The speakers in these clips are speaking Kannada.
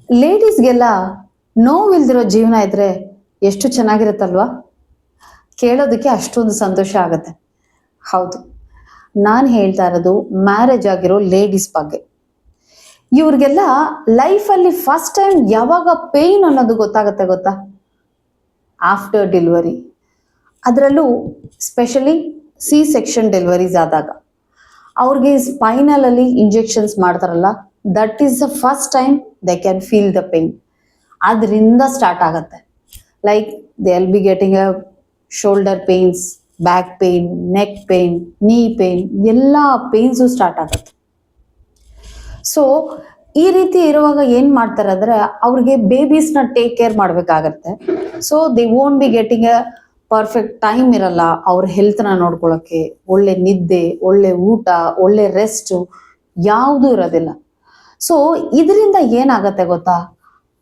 ಲೇಡೀಸ್ಗೆಲ್ಲ ನೋವಿಲ್ದಿರೋ ಜೀವನ ಇದ್ರೆ ಎಷ್ಟು ಚೆನ್ನಾಗಿರುತ್ತಲ್ವಾ? ಕೇಳೋದಕ್ಕೆ ಅಷ್ಟೊಂದು ಸಂತೋಷ ಆಗುತ್ತೆ. ಹೌದು, ನಾನು ಹೇಳ್ತಾ ಇರೋದು ಮ್ಯಾರೇಜ್ ಆಗಿರೋ ಲೇಡೀಸ್ ಬಗ್ಗೆ. ಇವ್ರಿಗೆಲ್ಲ ಲೈಫಲ್ಲಿ ಫಸ್ಟ್ ಟೈಮ್ ಯಾವಾಗ ಪೇಯ್ನ್ ಅನ್ನೋದು ಗೊತ್ತಾಗುತ್ತೆ ಗೊತ್ತಾ? After delivery. ಅದರಲ್ಲೂ ಸ್ಪೆಷಲಿ ಸಿ ಸೆಕ್ಷನ್ ಡೆಲಿವರೀಸ್ ಆದಾಗ ಅವ್ರಿಗೆ ಸ್ಪೈನಲಲ್ಲಿ ಇಂಜೆಕ್ಷನ್ಸ್ ಮಾಡ್ತಾರಲ್ಲ, that is the first time they can feel the pain. ಅದರಿಂದ ಸ್ಟಾರ್ಟ್ ಆಗುತ್ತೆ. Like they will be getting a shoulder pains, back pain, neck pain, knee pain, ಎಲ್ಲ ಪೇನ್ಸು ಸ್ಟಾರ್ಟ್ ಆಗುತ್ತೆ. ಸೊ ಈ ರೀತಿ ಇರುವಾಗ ಏನು ಮಾಡ್ತಾರೆ ಅಂದರೆ ಅವ್ರಿಗೆ ಬೇಬೀಸ್ನ ಟೇಕ್ ಕೇರ್ ಮಾಡಬೇಕಾಗತ್ತೆ. So they won't be getting a perfect time ಇರಲ್ಲ ಅವ್ರ ಹೆಲ್ತ್ನ ನೋಡ್ಕೊಳ್ಳೋಕ್ಕೆ. ಒಳ್ಳೆ ನಿದ್ದೆ, ಒಳ್ಳೆ ಊಟ, ಒಳ್ಳೆ ರೆಸ್ಟು ಯಾವುದೂ ಇರೋದಿಲ್ಲ. ಸೊ ಇದರಿಂದ ಏನಾಗತ್ತೆ ಗೊತ್ತಾ?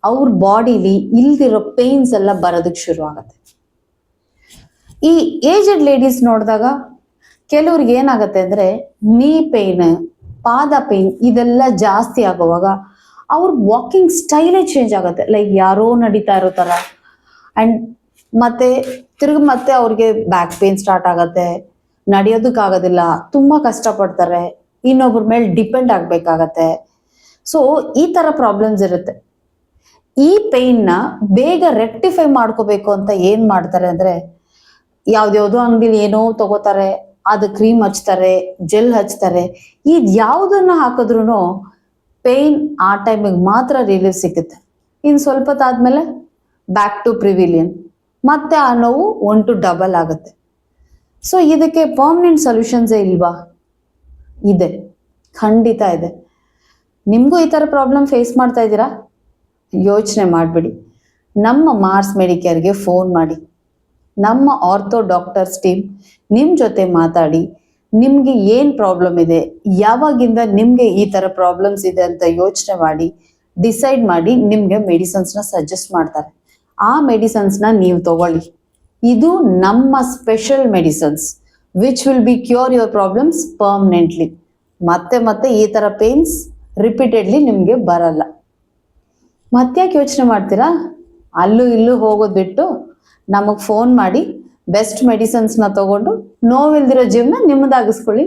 ಅವ್ರ ಬಾಡಿಲಿ ಇಲ್ದಿರೋ ಪೇನ್ಸ್ ಎಲ್ಲ ಬರೋದಕ್ಕೆ ಶುರು ಆಗತ್ತೆ. ಈ ಏಜೆಡ್ ಲೇಡೀಸ್ ನೋಡಿದಾಗ ಕೆಲವ್ರಿಗೆ ಏನಾಗತ್ತೆ ಅಂದರೆ ನೀ ಪೇನ್, ಪಾದ ಪೇನ್ ಇದೆಲ್ಲ ಜಾಸ್ತಿ ಆಗುವಾಗ ಅವ್ರ ವಾಕಿಂಗ್ ಸ್ಟೈಲೇ ಚೇಂಜ್ ಆಗುತ್ತೆ. ಲೈಕ್ ಯಾರೋ ನಡೀತಾ ಇರೋ ಥರ. ಆ್ಯಂಡ್ ಮತ್ತೆ ಅವ್ರಿಗೆ ಬ್ಯಾಕ್ ಪೇನ್ ಸ್ಟಾರ್ಟ್ ಆಗತ್ತೆ, ನಡೆಯೋದಕ್ಕಾಗೋದಿಲ್ಲ, ತುಂಬ ಕಷ್ಟಪಡ್ತಾರೆ, ಇನ್ನೊಬ್ರ ಮೇಲೆ ಡಿಪೆಂಡ್ ಆಗಬೇಕಾಗತ್ತೆ. ಸೊ ಈ ಥರ ಪ್ರಾಬ್ಲಮ್ಸ್ ಇರುತ್ತೆ. ಈ ಪೇನ್ನ ಬೇಗ ರೆಕ್ಟಿಫೈ ಮಾಡ್ಕೋಬೇಕು ಅಂತ ಏನು ಮಾಡ್ತಾರೆ ಅಂದರೆ, ಯಾವ್ದ್ಯಾವುದೋ ಅಂಗಡಿಲಿ ಏನೋ ತಗೋತಾರೆ, ಅದು ಕ್ರೀಮ್ ಹಚ್ತಾರೆ, ಜೆಲ್ ಹಚ್ತಾರೆ. ಇದು ಯಾವುದನ್ನ ಹಾಕಿದ್ರೂ ಪೇಯ್ನ್ ಆ ಟೈಮಿಗೆ ಮಾತ್ರ ರಿಲೀಫ್ ಸಿಗುತ್ತೆ. ಇನ್ನು ಸ್ವಲ್ಪ ಹೊತ್ತಾದ್ಮೇಲೆ ಬ್ಯಾಕ್ ಟು ಪ್ರಿವಿಲಿಯನ್, ಮತ್ತೆ ಆ ನೋವು 1 to ಡಬಲ್ ಆಗುತ್ತೆ. ಸೊ ಇದಕ್ಕೆ ಪರ್ಮನೆಂಟ್ ಸೊಲ್ಯೂಷನ್ಸೇ ಇಲ್ವಾ? ಇದೆ, ಖಂಡಿತ ಇದೆ. ನಿಮಗೂ ಈ ಥರ ಪ್ರಾಬ್ಲಮ್ ಫೇಸ್ ಮಾಡ್ತಾ ಇದ್ದೀರಾ? ಯೋಚನೆ ಮಾಡಿಬಿಡಿ, ನಮ್ಮ ಮಾರ್ಸ್ ಮೆಡಿಕೇರ್ಗೆ ಫೋನ್ ಮಾಡಿ. ನಮ್ಮ ಆರ್ಥೋ ಡಾಕ್ಟರ್ಸ್ ಟೀಮ್ ನಿಮ್ಮ ಜೊತೆ ಮಾತಾಡಿ ನಿಮಗೆ ಏನು ಪ್ರಾಬ್ಲಮ್ ಇದೆ, ಯಾವಾಗಿಂದ ನಿಮಗೆ ಈ ಥರ ಪ್ರಾಬ್ಲಮ್ಸ್ ಇದೆ ಅಂತ ಯೋಚನೆ ಮಾಡಿ ಡಿಸೈಡ್ ಮಾಡಿ ನಿಮಗೆ ಮೆಡಿಸನ್ಸ್ನ ಸಜೆಸ್ಟ್ ಮಾಡ್ತಾರೆ. ಆ ಮೆಡಿಸನ್ಸ್ನ ನೀವು ತಗೊಳ್ಳಿ. ಇದು ನಮ್ಮ special medicines which will be cure your problems permanently. ಮತ್ತೆ ಈ ಥರ ಪೇನ್ಸ್ ರಿಪೀಟೆಡ್ಲಿ ನಿಮಗೆ ಬರಲ್ಲ. ಮತ್ತ್ಯಾಕೆ ಯೋಚನೆ ಮಾಡ್ತೀರಾ? ಅಲ್ಲೂ ಇಲ್ಲೂ ಹೋಗೋದು ಬಿಟ್ಟು ನಮಗೆ ಫೋನ್ ಮಾಡಿ ಬೆಸ್ಟ್ ಮೆಡಿಸನ್ಸ್ನ ತಗೊಂಡು ನೋವಿಲ್ದಿರೋ ಜೀವನ ನಿಮ್ಮದಾಗಿಸ್ಕೊಳ್ಳಿ.